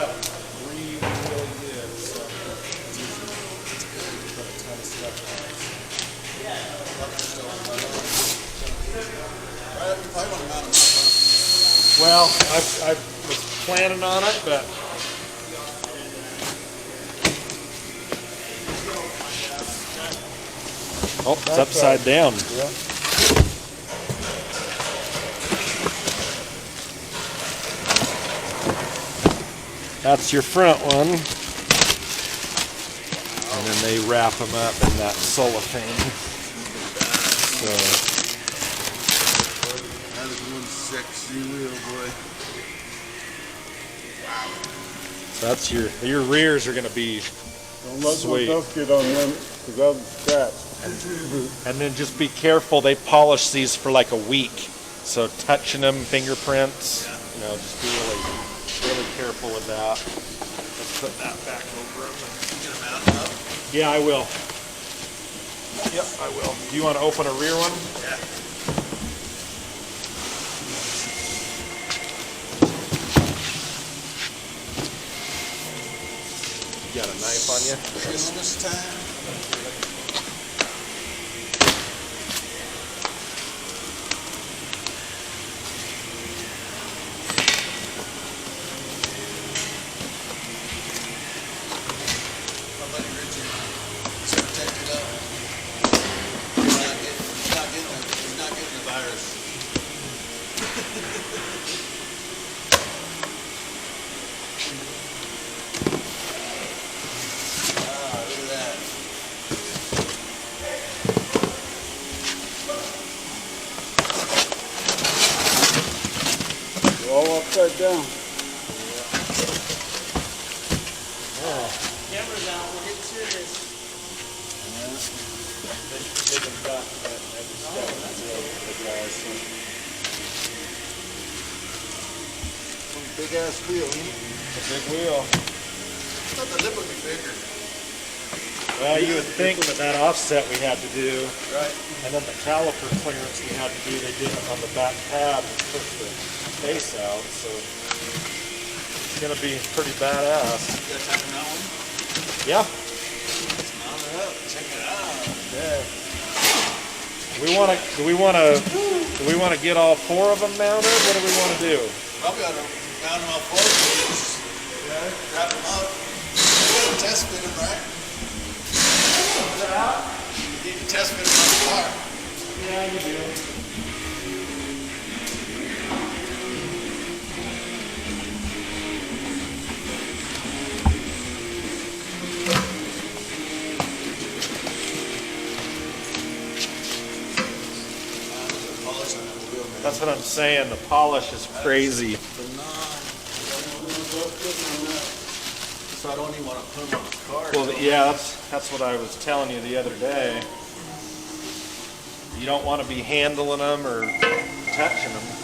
up really, really good. So it's easy to put a ton of stuff on it. Well, I was planning on it, but oh, it's upside down. Yeah. That's your front one. And then they wrap them up in that cellophane. So That is one sexy wheel, boy. that's your rears are going to be Don't let sweet. no dust get on them, because they'll scratch. And then just be careful. They polish these for like a week. So touching them, fingerprints, you know, just be really careful with that. Let's put that back over them. Get them out up. Yeah, I will. Yep, I will. Do you want to open a rear one? Yeah. You got a knife on you? Christmas time. All upside down. Camera's out, we're getting serious. Big ass wheel, huh? A big wheel. I thought the lip would be bigger. Well, you would think with that offset we had to do, Right. and then the caliper clearance we had to do, they did it on the back pad and push the face out, so it's gonna be pretty badass. You got time for that one? Yeah. Let's mount it up. Check it out. Yeah. Do we wanna get all four of them mounted? What do we wanna do? Probably ought to mount them all four wheels. Yeah. Wrap them up. You gotta test fit them, right? You need to test fit them on the car. Yeah, you do. Polish on that wheel, man. That's what I'm saying. The polish is crazy. So I don't even want to put them on the car. Well, yeah, that's what I was telling you the other day. You don't want to be handling them or touching them.